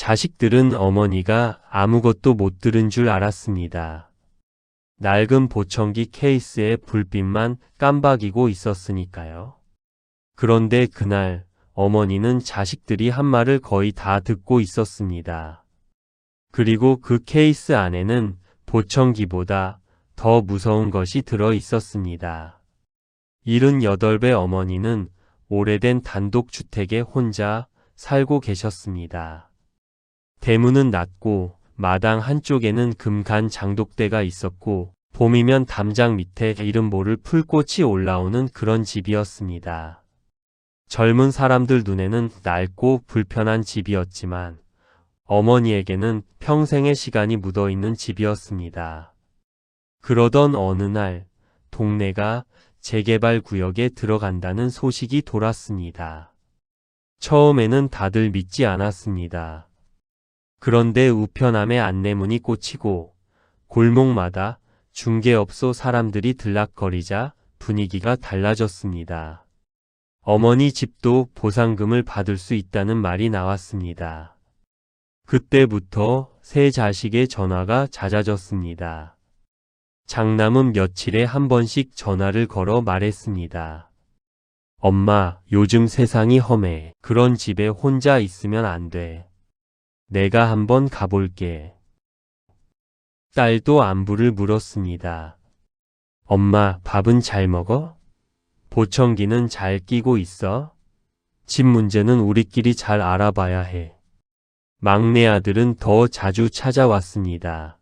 자식들은 어머니가 아무것도 못 들은 줄 알았습니다. 낡은 보청기 케이스에 불빛만 깜박이고 있었으니까요. 그런데 그날 어머니는 자식들이 한 말을 거의 다 듣고 있었습니다. 그리고 그 케이스 안에는 보청기보다 더 무서운 것이 들어 있었습니다. 78배 어머니는 오래된 단독주택에 혼자 살고 계셨습니다. 대문은 낮고 마당 한쪽에는 금간 장독대가 있었고 봄이면 담장 밑에 이름 모를 풀꽃이 올라오는 그런 집이었습니다. 젊은 사람들 눈에는 낡고 불편한 집이었지만 어머니에게는 평생의 시간이 묻어있는 집이었습니다. 그러던 어느 날 동네가 재개발 구역에 들어간다는 소식이 돌았습니다. 처음에는 다들 믿지 않았습니다. 그런데 우편함에 안내문이 꽂히고 골목마다 중개업소 사람들이 들락거리자 분위기가 달라졌습니다. 어머니 집도 보상금을 받을 수 있다는 말이 나왔습니다. 그때부터 세 자식의 전화가 잦아졌습니다. 장남은 며칠에 한 번씩 전화를 걸어 말했습니다. 엄마, 요즘 세상이 험해. 그런 집에 혼자 있으면 안 돼. 내가 한번 가볼게. 딸도 안부를 물었습니다. 엄마, 밥은 잘 먹어? 보청기는 잘 끼고 있어? 집 문제는 우리끼리 잘 알아봐야 해. 막내 아들은 더 자주 찾아왔습니다.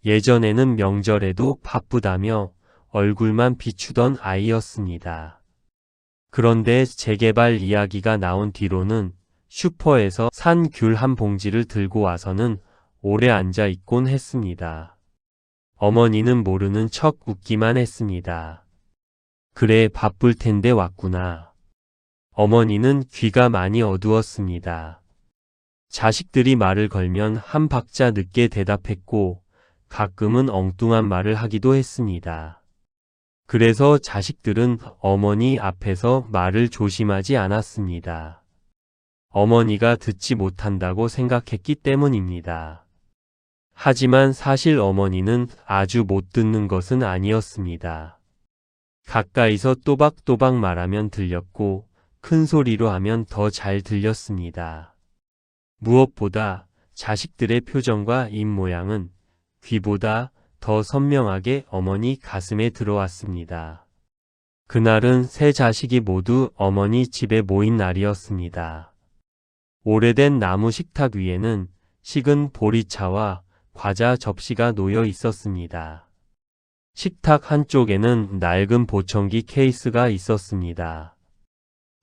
예전에는 명절에도 바쁘다며 얼굴만 비추던 아이였습니다. 그런데 재개발 이야기가 나온 뒤로는 슈퍼에서 산 귤 한 봉지를 들고 와서는 오래 앉아 있곤 했습니다. 어머니는 모르는 척 웃기만 했습니다. 그래, 바쁠 텐데 왔구나. 어머니는 귀가 많이 어두웠습니다. 자식들이 말을 걸면 한 박자 늦게 대답했고 가끔은 엉뚱한 말을 하기도 했습니다. 그래서 자식들은 어머니 앞에서 말을 조심하지 않았습니다. 어머니가 듣지 못한다고 생각했기 때문입니다. 하지만 사실 어머니는 아주 못 듣는 것은 아니었습니다. 가까이서 또박또박 말하면 들렸고 큰 소리로 하면 더 잘 들렸습니다. 무엇보다 자식들의 표정과 입모양은 귀보다 더 선명하게 어머니 가슴에 들어왔습니다. 그날은 세 자식이 모두 어머니 집에 모인 날이었습니다. 오래된 나무 식탁 위에는 식은 보리차와 과자 접시가 놓여 있었습니다. 식탁 한쪽에는 낡은 보청기 케이스가 있었습니다.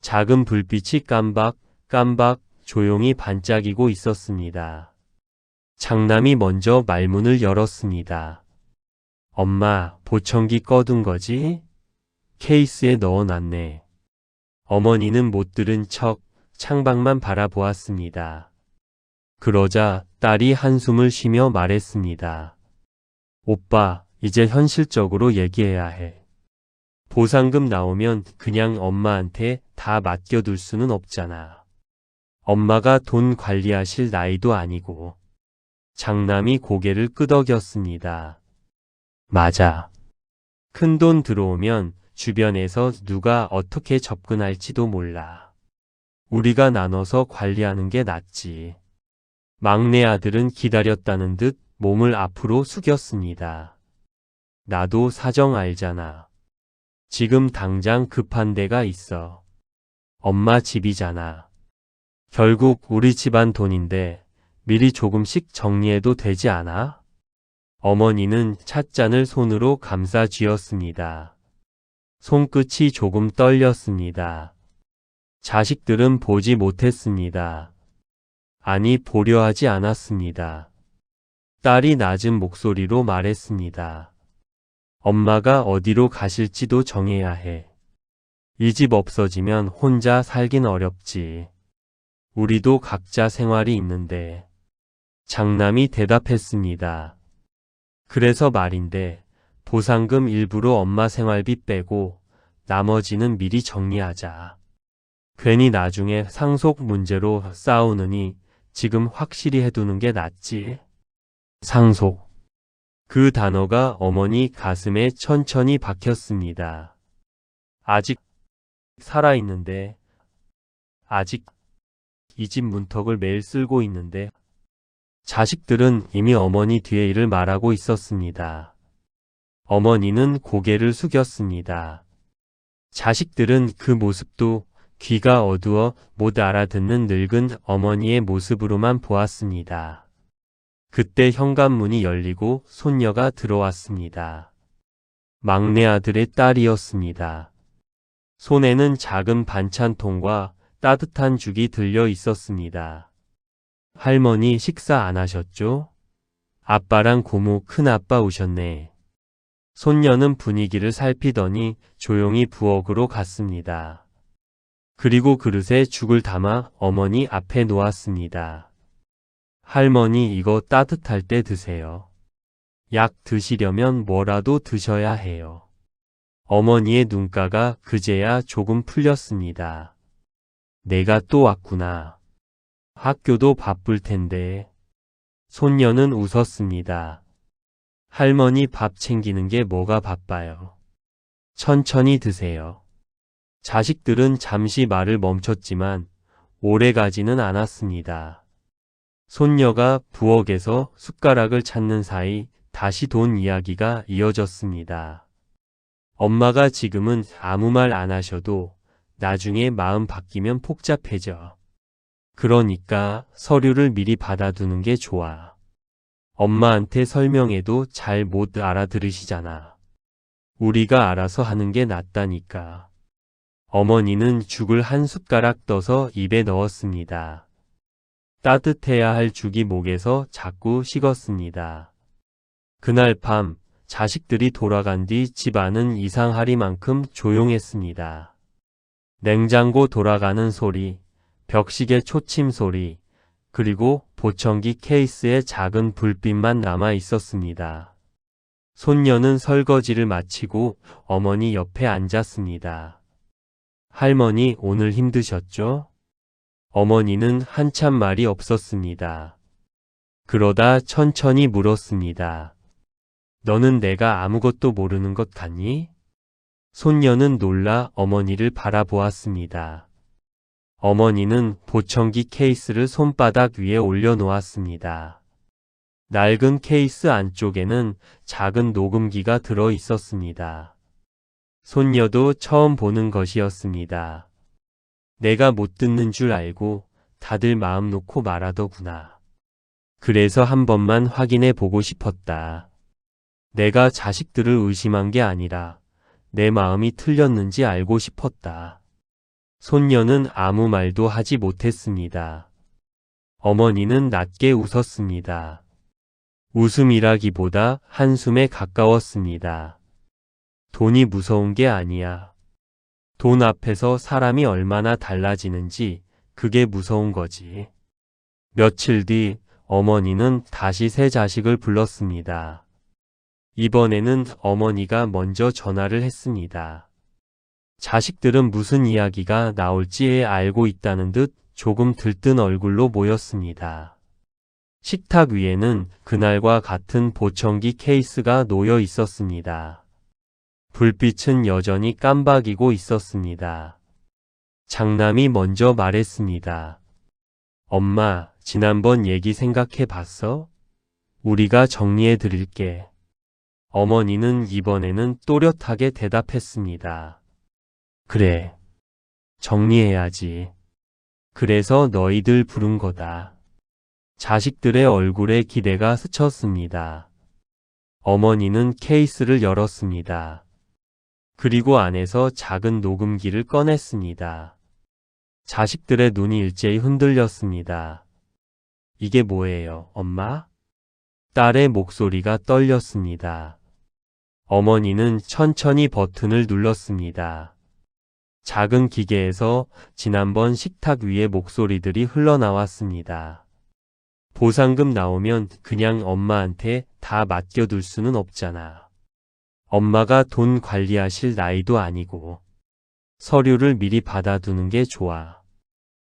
작은 불빛이 깜박깜박 조용히 반짝이고 있었습니다. 장남이 먼저 말문을 열었습니다. 엄마, 보청기 꺼둔 거지? 케이스에 넣어놨네. 어머니는 못 들은 척 창밖만 바라보았습니다. 그러자 딸이 한숨을 쉬며 말했습니다. 오빠, 이제 현실적으로 얘기해야 해. 보상금 나오면 그냥 엄마한테 다 맡겨둘 수는 없잖아. 엄마가 돈 관리하실 나이도 아니고. 장남이 고개를 끄덕였습니다. 맞아. 큰돈 들어오면 주변에서 누가 어떻게 접근할지도 몰라. 우리가 나눠서 관리하는 게 낫지. 막내 아들은 기다렸다는 듯 몸을 앞으로 숙였습니다. 나도 사정 알잖아. 지금 당장 급한 데가 있어. 엄마 집이잖아. 결국 우리 집안 돈인데 미리 조금씩 정리해도 되지 않아? 어머니는 찻잔을 손으로 감싸 쥐었습니다. 손끝이 조금 떨렸습니다. 자식들은 보지 못했습니다. 아니, 보려 하지 않았습니다. 딸이 낮은 목소리로 말했습니다. 엄마가 어디로 가실지도 정해야 해. 이 집 없어지면 혼자 살긴 어렵지. 우리도 각자 생활이 있는데. 장남이 대답했습니다. 그래서 말인데 보상금 일부로 엄마 생활비 빼고 나머지는 미리 정리하자. 괜히 나중에 상속 문제로 싸우느니 지금 확실히 해두는 게 낫지. 상속. 그 단어가 어머니 가슴에 천천히 박혔습니다. 아직 살아있는데, 아직 이 집 문턱을 매일 쓸고 있는데, 자식들은 이미 어머니 뒤에 일을 말하고 있었습니다. 어머니는 고개를 숙였습니다. 자식들은 그 모습도 귀가 어두워 못 알아듣는 늙은 어머니의 모습으로만 보았습니다. 그때 현관문이 열리고 손녀가 들어왔습니다. 막내 아들의 딸이었습니다. 손에는 작은 반찬통과 따뜻한 죽이 들려 있었습니다. 할머니 식사 안 하셨죠? 아빠랑 고모 큰아빠 오셨네. 손녀는 분위기를 살피더니 조용히 부엌으로 갔습니다. 그리고 그릇에 죽을 담아 어머니 앞에 놓았습니다. 할머니 이거 따뜻할 때 드세요. 약 드시려면 뭐라도 드셔야 해요. 어머니의 눈가가 그제야 조금 풀렸습니다. 내가 또 왔구나. 학교도 바쁠 텐데. 손녀는 웃었습니다. 할머니 밥 챙기는 게 뭐가 바빠요. 천천히 드세요. 자식들은 잠시 말을 멈췄지만 오래 가지는 않았습니다. 손녀가 부엌에서 숟가락을 찾는 사이 다시 돈 이야기가 이어졌습니다. 엄마가 지금은 아무 말 안 하셔도 나중에 마음 바뀌면 복잡해져. 그러니까 서류를 미리 받아두는 게 좋아. 엄마한테 설명해도 잘 못 알아들으시잖아. 우리가 알아서 하는 게 낫다니까. 어머니는 죽을 한 숟가락 떠서 입에 넣었습니다. 따뜻해야 할 죽이 목에서 자꾸 식었습니다. 그날 밤 자식들이 돌아간 뒤 집안은 이상하리만큼 조용했습니다. 냉장고 돌아가는 소리, 벽시계 초침 소리, 그리고 보청기 케이스에 작은 불빛만 남아 있었습니다. 손녀는 설거지를 마치고 어머니 옆에 앉았습니다. 할머니 오늘 힘드셨죠? 어머니는 한참 말이 없었습니다. 그러다 천천히 물었습니다. 너는 내가 아무것도 모르는 것 같니? 손녀는 놀라 어머니를 바라보았습니다. 어머니는 보청기 케이스를 손바닥 위에 올려놓았습니다. 낡은 케이스 안쪽에는 작은 녹음기가 들어 있었습니다. 손녀도 처음 보는 것이었습니다. 내가 못 듣는 줄 알고 다들 마음 놓고 말하더구나. 그래서 한 번만 확인해 보고 싶었다. 내가 자식들을 의심한 게 아니라 내 마음이 틀렸는지 알고 싶었다. 손녀는 아무 말도 하지 못했습니다. 어머니는 낮게 웃었습니다. 웃음이라기보다 한숨에 가까웠습니다. 돈이 무서운 게 아니야. 돈 앞에서 사람이 얼마나 달라지는지 그게 무서운 거지. 며칠 뒤 어머니는 다시 새 자식을 불렀습니다. 이번에는 어머니가 먼저 전화를 했습니다. 자식들은 무슨 이야기가 나올지 알고 있다는 듯 조금 들뜬 얼굴로 모였습니다. 식탁 위에는 그날과 같은 보청기 케이스가 놓여 있었습니다. 불빛은 여전히 깜박이고 있었습니다. 장남이 먼저 말했습니다. 엄마, 지난번 얘기 생각해 봤어? 우리가 정리해 드릴게. 어머니는 이번에는 또렷하게 대답했습니다. 그래. 정리해야지. 그래서 너희들 부른 거다. 자식들의 얼굴에 기대가 스쳤습니다. 어머니는 케이스를 열었습니다. 그리고 안에서 작은 녹음기를 꺼냈습니다. 자식들의 눈이 일제히 흔들렸습니다. 이게 뭐예요, 엄마? 딸의 목소리가 떨렸습니다. 어머니는 천천히 버튼을 눌렀습니다. 작은 기계에서 지난번 식탁 위의 목소리들이 흘러나왔습니다. 보상금 나오면 그냥 엄마한테 다 맡겨둘 수는 없잖아. 엄마가 돈 관리하실 나이도 아니고. 서류를 미리 받아두는 게 좋아.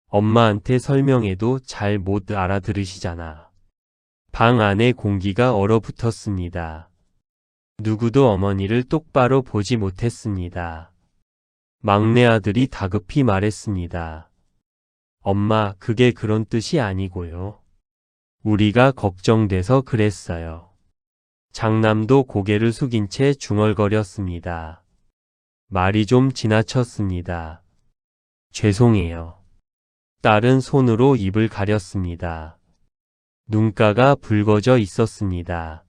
엄마한테 설명해도 잘 못 알아들으시잖아. 방 안에 공기가 얼어붙었습니다. 누구도 어머니를 똑바로 보지 못했습니다. 막내 아들이 다급히 말했습니다. 엄마, 그게 그런 뜻이 아니고요. 우리가 걱정돼서 그랬어요. 장남도 고개를 숙인 채 중얼거렸습니다. 말이 좀 지나쳤습니다. 죄송해요. 딸은 손으로 입을 가렸습니다. 눈가가 붉어져 있었습니다.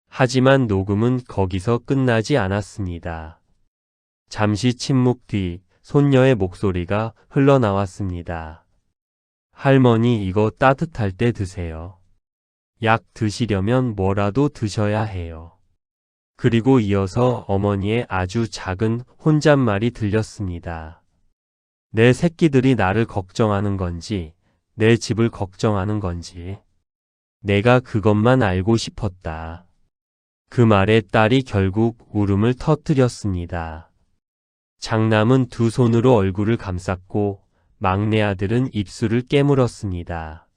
하지만 녹음은 거기서 끝나지 않았습니다. 잠시 침묵 뒤 손녀의 목소리가 흘러나왔습니다. 할머니, 이거 따뜻할 때 드세요. 약 드시려면 뭐라도 드셔야 해요. 그리고 이어서 어머니의 아주 작은 혼잣말이 들렸습니다. 내 새끼들이 나를 걱정하는 건지, 내 집을 걱정하는 건지, 내가 그것만 알고 싶었다. 그 말에 딸이 결국 울음을 터뜨렸습니다. 장남은 두 손으로 얼굴을 감쌌고 막내 아들은 입술을 깨물었습니다.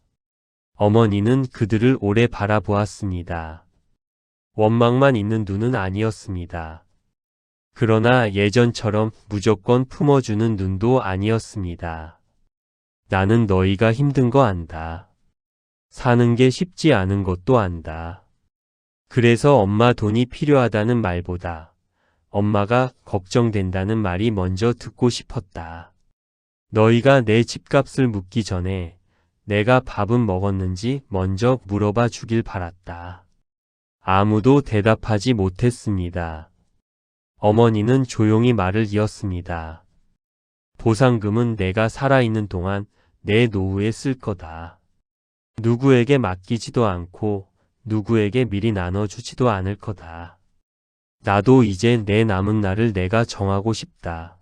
어머니는 그들을 오래 바라보았습니다. 원망만 있는 눈은 아니었습니다. 그러나 예전처럼 무조건 품어주는 눈도 아니었습니다. 나는 너희가 힘든 거 안다. 사는 게 쉽지 않은 것도 안다. 그래서 엄마 돈이 필요하다는 말보다 엄마가 걱정된다는 말이 먼저 듣고 싶었다. 너희가 내 집값을 묻기 전에 내가 밥은 먹었는지 먼저 물어봐 주길 바랐다. 아무도 대답하지 못했습니다. 어머니는 조용히 말을 이었습니다. 보상금은 내가 살아있는 동안 내 노후에 쓸 거다. 누구에게 맡기지도 않고 누구에게 미리 나눠주지도 않을 거다. 나도 이제 내 남은 날을 내가 정하고 싶다.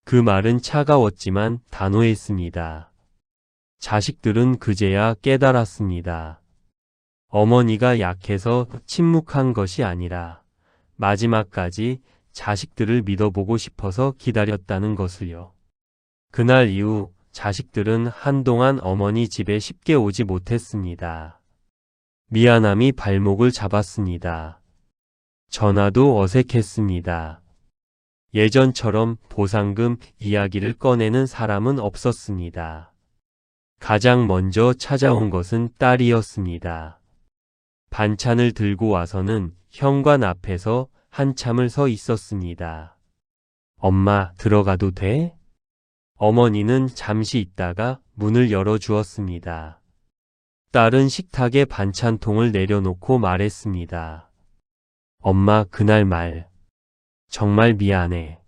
그 말은 차가웠지만 단호했습니다. 자식들은 그제야 깨달았습니다. 어머니가 약해서 침묵한 것이 아니라 마지막까지 자식들을 믿어보고 싶어서 기다렸다는 것을요. 그날 이후 자식들은 한동안 어머니 집에 쉽게 오지 못했습니다. 미안함이 발목을 잡았습니다. 전화도 어색했습니다. 예전처럼 보상금 이야기를 꺼내는 사람은 없었습니다. 가장 먼저 찾아온 것은 딸이었습니다. 반찬을 들고 와서는 현관 앞에서 한참을 서 있었습니다. 엄마, 들어가도 돼? 어머니는 잠시 있다가 문을 열어주었습니다. 딸은 식탁에 반찬통을 내려놓고 말했습니다. 엄마, 그날 말 정말 미안해.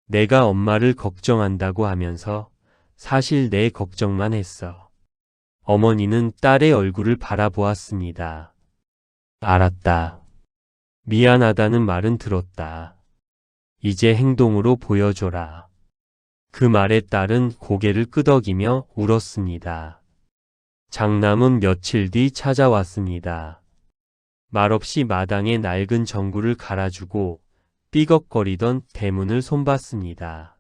내가 엄마를 걱정한다고 하면서 사실 내 걱정만 했어. 어머니는 딸의 얼굴을 바라보았습니다. 알았다. 미안하다는 말은 들었다. 이제 행동으로 보여줘라. 그 말에 딸은 고개를 끄덕이며 울었습니다. 장남은 며칠 뒤 찾아왔습니다. 말없이 마당에 낡은 전구를 갈아주고 삐걱거리던 대문을 손봤습니다.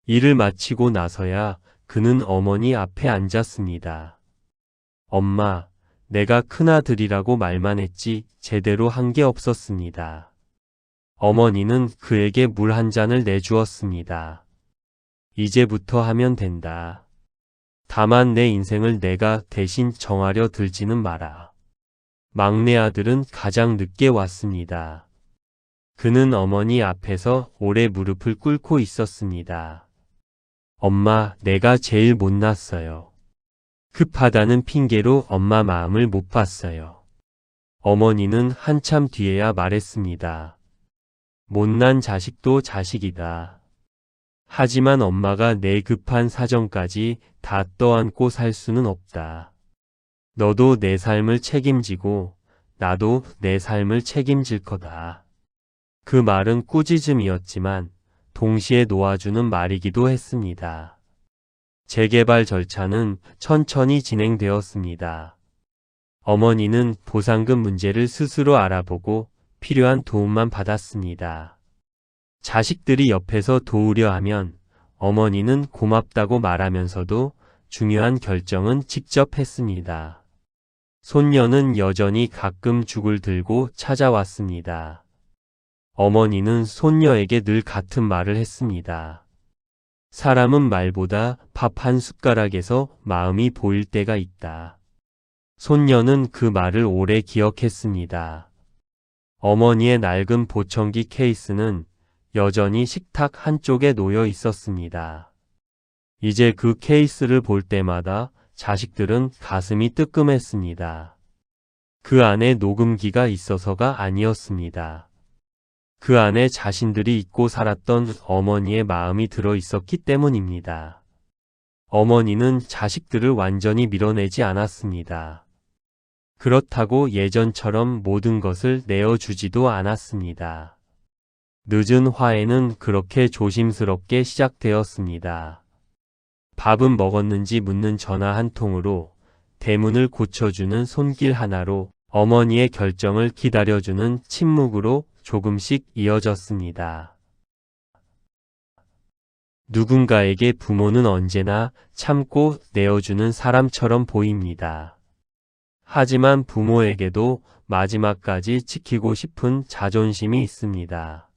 일을 마치고 나서야 그는 어머니 앞에 앉았습니다. 엄마, 내가 큰아들이라고 말만 했지 제대로 한 게 없었습니다. 어머니는 그에게 물 한 잔을 내주었습니다. 이제부터 하면 된다. 다만 내 인생을 내가 대신 정하려 들지는 마라. 막내 아들은 가장 늦게 왔습니다. 그는 어머니 앞에서 오래 무릎을 꿇고 있었습니다. 엄마, 내가 제일 못났어요. 급하다는 핑계로 엄마 마음을 못 봤어요. 어머니는 한참 뒤에야 말했습니다. 못난 자식도 자식이다. 하지만 엄마가 내 급한 사정까지 다 떠안고 살 수는 없다. 너도 내 삶을 책임지고 나도 내 삶을 책임질 거다. 그 말은 꾸짖음이었지만 동시에 놓아주는 말이기도 했습니다. 재개발 절차는 천천히 진행되었습니다. 어머니는 보상금 문제를 스스로 알아보고 필요한 도움만 받았습니다. 자식들이 옆에서 도우려 하면 어머니는 고맙다고 말하면서도 중요한 결정은 직접 했습니다. 손녀는 여전히 가끔 죽을 들고 찾아왔습니다. 어머니는 손녀에게 늘 같은 말을 했습니다. 사람은 말보다 밥 한 숟가락에서 마음이 보일 때가 있다. 손녀는 그 말을 오래 기억했습니다. 어머니의 낡은 보청기 케이스는 여전히 식탁 한쪽에 놓여 있었습니다. 이제 그 케이스를 볼 때마다 자식들은 가슴이 뜨끔했습니다. 그 안에 녹음기가 있어서가 아니었습니다. 그 안에 자신들이 잊고 살았던 어머니의 마음이 들어 있었기 때문입니다. 어머니는 자식들을 완전히 밀어내지 않았습니다. 그렇다고 예전처럼 모든 것을 내어주지도 않았습니다. 늦은 화해는 그렇게 조심스럽게 시작되었습니다. 밥은 먹었는지 묻는 전화 한 통으로, 대문을 고쳐주는 손길 하나로, 어머니의 결정을 기다려주는 침묵으로 조금씩 이어졌습니다. 누군가에게 부모는 언제나 참고 내어주는 사람처럼 보입니다. 하지만 부모에게도 마지막까지 지키고 싶은 자존심이 있습니다.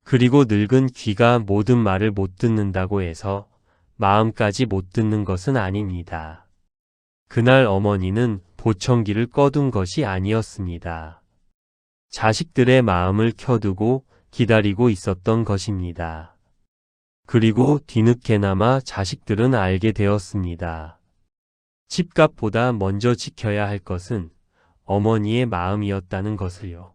그리고 늙은 귀가 모든 말을 못 듣는다고 해서 마음까지 못 듣는 것은 아닙니다. 그날 어머니는 보청기를 꺼둔 것이 아니었습니다. 자식들의 마음을 켜두고 기다리고 있었던 것입니다. 그리고 뒤늦게나마 자식들은 알게 되었습니다. 집값보다 먼저 지켜야 할 것은 어머니의 마음이었다는 것을요.